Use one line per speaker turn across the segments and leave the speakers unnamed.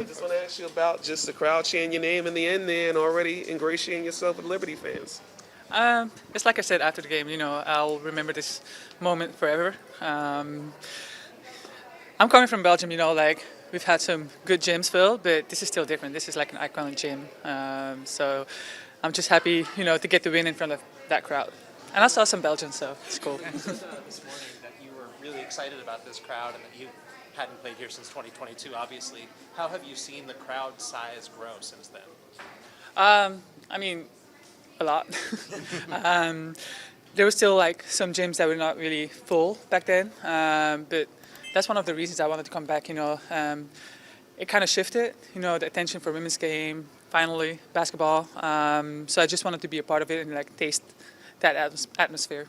I just want to ask you about just the crowd cheering your name in the end there and already ingratiating yourself with Liberty fans.
It's like I said after the game, I'll remember this moment forever. I'm coming from Belgium, like we've had some good gyms filled, but this is still different. This is like an iconic gym. So I'm just happy, to get the win in front of that crowd. And I saw some Belgians, so it's cool.
You mentioned this morning that you were really excited about this crowd and that you hadn't played here since 2022, obviously. How have you seen the crowd size grow since then?
I mean, a lot. There were still like some gyms that were not really full back then, but that's one of the reasons I wanted to come back. It kind of shifted, the attention for women's game, finally basketball. So I just wanted to be a part of it and like taste that atmosphere.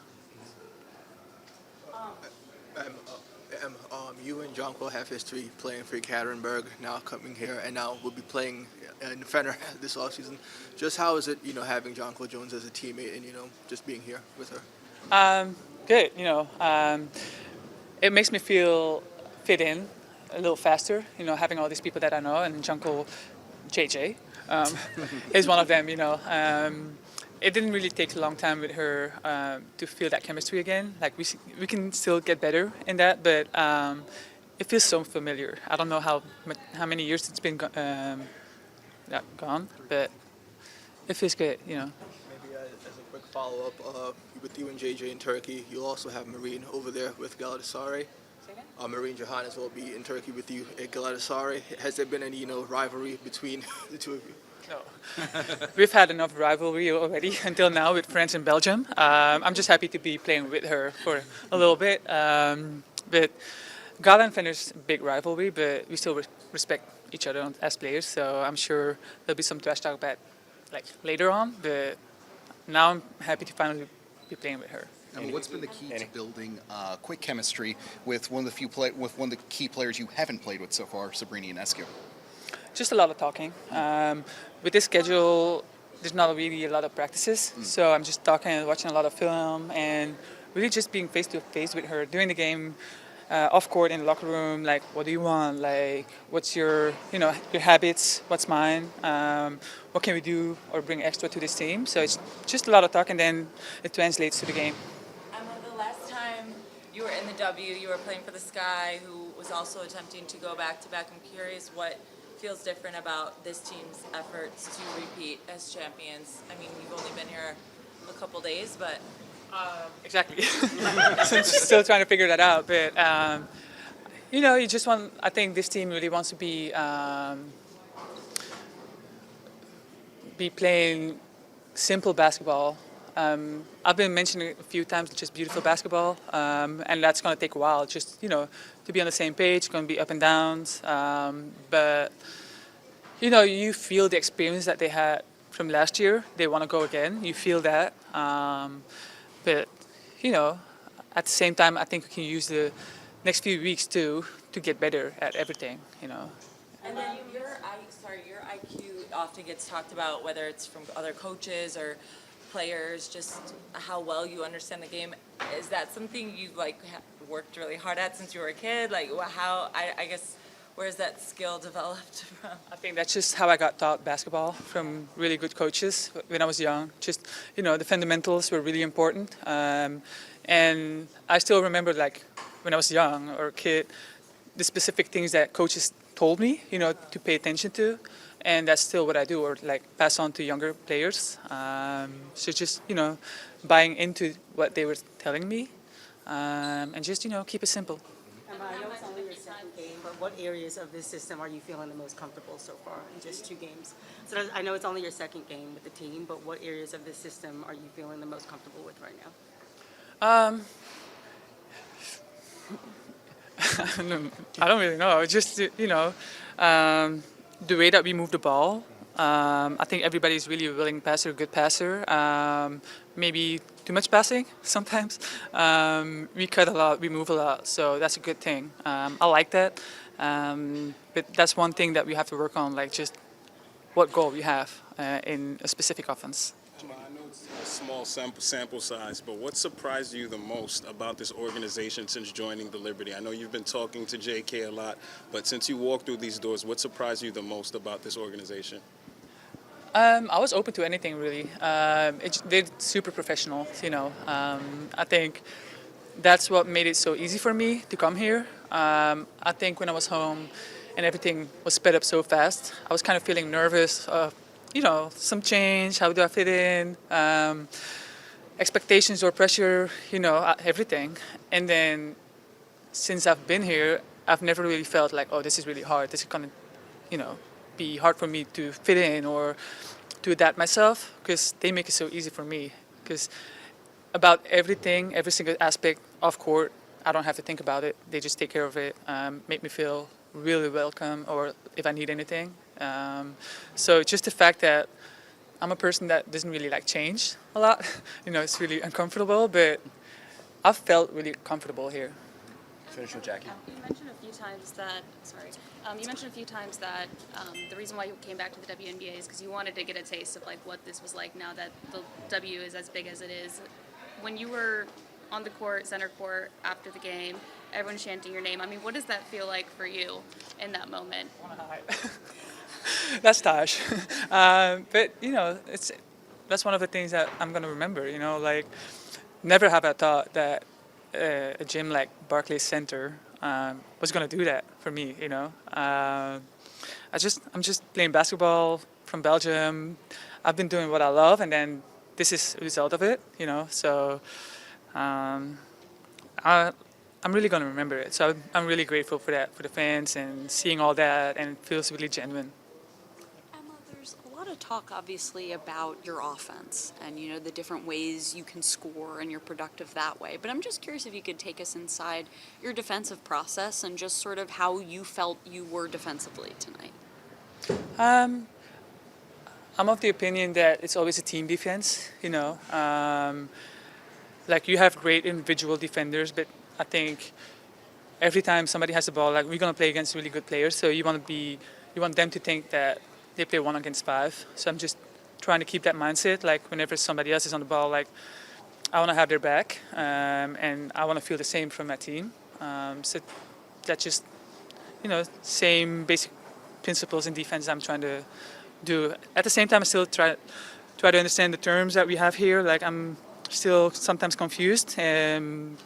You and Jonquil have history playing for Katerinburg, now coming here, and now we'll be playing in Fenner this offseason. Just how is it, having Jonquil Jones as a teammate and, just being here with her?
Good, it makes me feel fit in a little faster, having all these people that I know, and Jungle JJ is one of them, It didn't really take a long time with her to feel that chemistry again. Like we can still get better in that, but it feels so familiar. I don't know how many years it's been gone, but it feels good,
Maybe as a quick follow-up, with you and JJ in Turkey, you'll also have Marine over there with Galatasaray. Marine Johannes will be in Turkey with you at Galatasaray. Has there been any, rivalry between the two of you?
No. We've had enough rivalry already until now with France and Belgium. I'm just happy to be playing with her for a little bit. But Gala and Fenner's a big rivalry, but we still respect each other as players. So I'm sure there'll be some trash talk about like later on. But now I'm happy to finally be playing with her.
And what's been the key to building quick chemistry with one of the key players you haven't played with so far, Sabrini and Eskew?
Just a lot of talking. With this schedule, there's not really a lot of practices, so I'm just talking and watching a lot of film and really just being face to face with her during the game, off court in the locker room. Like, what do you want? Like, what's your habits? What's mine? What can we do or bring extra to this team? So it's just a lot of talk, and then it translates to the game.
Emma, the last time you were in the W, you were playing for the Sky, who was also attempting to go back to back. I'm curious what feels different about this team's efforts to repeat as champions. I mean, you've only been here a couple days, but
exactly. So I'm still trying to figure that out, but you just want. I think this team really wants to be playing simple basketball. I've been mentioning it a few times, just beautiful basketball, and that's going to take a while. Just to be on the same page, going to be up and downs, but you feel the experience that they had from last year. They want to go again. You feel that, but at the same time, I think we can use the next few weeks to get better at everything.
And then your IQ often gets talked about, whether it's from other coaches or players, just how well you understand the game. Is that something you've worked really hard at since you were a kid? Like, how, I guess, where's that skill developed from?
I think that's just how I got taught basketball from really good coaches when I was young. Just, the fundamentals were really important. And I still remember, when I was young or a kid, the specific things that coaches told me, to pay attention to. And that's still what I do, or pass on to younger players. So just, buying into what they were telling me, and just, keep it simple.
Emma, I know it's only your second game, but what areas of this system are you feeling the most comfortable so far in just 2 games? So I know it's only your second game with the team, but what areas of this system are you feeling the most comfortable with right now?
I don't really know. Just, the way that we move the ball. I think everybody's really a willing passer, good passer. Maybe too much passing sometimes. We cut a lot, we move a lot, so that's a good thing. I like that. But that's one thing that we have to work on, just what goal we have in a specific offense.
I know it's small sample size, but what surprised you the most about this organization since joining the Liberty? I know you've been talking to JK a lot, but since you walked through these doors, what surprised you the most about this organization?
I was open to anything really. They're super professional, you know. I think that's what made it so easy for me to come here. I think when I was home and everything was sped up so fast, I was kind of feeling nervous of, you know, some change, how do I fit in, expectations or pressure, you know, everything. And then since I've been here, I've never really felt like, oh, this is really hard. This is gonna, you know, be hard for me to fit in or to adapt myself, because they make it so easy for me. Because about everything, every single aspect of court, I don't have to think about it. They just take care of it, make me feel really welcome, or if I need anything. So just the fact that I'm a person that doesn't really like change a lot, you know, it's really uncomfortable, but I've felt really comfortable here.
Finish with Jackie.
You mentioned a few times that, the reason why you came back to the WNBA is because you wanted to get a taste of like what this was like now that the W is as big as it is. When you were on the court, center court, after the game, everyone chanting your name, I mean, what does that feel like for you in that moment?
That's Taj. But, you know, that's one of the things that I'm going to remember, you know, like never have I thought that a gym like Barclays Center was going to do that for me, you know. I'm just playing basketball from Belgium. I've been doing what I love, and then this is a result of it, you know. So I'm really going to remember it. So I'm really grateful for that, for the fans and seeing all that, and it feels really genuine.
Emma, there's a lot of talk, obviously, about your offense and, you know, the different ways you can score and you're productive that way. But I'm just curious if you could take us inside your defensive process and just sort of how you felt you were defensively tonight.
I'm of the opinion that it's always a team defense, you know. Like you have great individual defenders, but I think every time somebody has the ball, like we're gonna play against really good players, so you want them to think that they play 1 against 5. So I'm just trying to keep that mindset. Like whenever somebody else is on the ball, like I want to have their back, and I want to feel the same from my team. So that's just, you know, same basic principles in defense I'm trying to do. At the same time, I still try to understand the terms that we have here. Like I'm still sometimes confused, and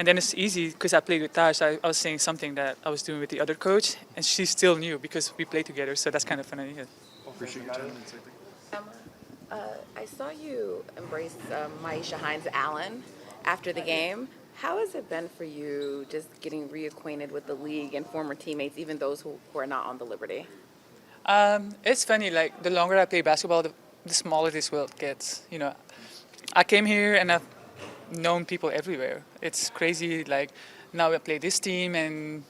then it's easy because I played with Taj. I was saying something that I was doing with the other coach, and she still knew because we played together. So that's kind of funny. Yeah.
Appreciate your time.
Emma, I saw you embrace Maisha Hines-Allen after the game. How has it been for you just getting reacquainted with the league and former teammates, even those who are not on the Liberty?
It's funny, like the longer I play basketball, the smaller this world gets. You know, I came here and I've known people everywhere. It's crazy. Like now I play this team, and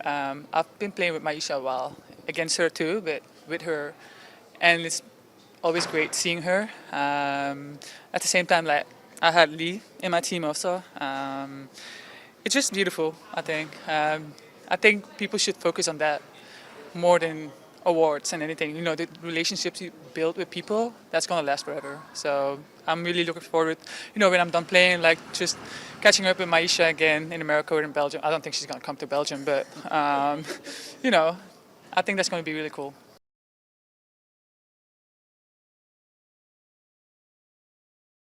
I've been playing with Maisha a while, against her too, but with her, and it's always great seeing her. At the same time, like I had Lee in my team also. It's just beautiful, I think. I think people should focus on that more than awards and anything. You know, the relationships you build with people, that's gonna last forever. So I'm really looking forward, you know, when I'm done playing, like just catching up with Maisha again in America or in Belgium. I don't think she's gonna come to Belgium, but you know, I think that's gonna be really cool.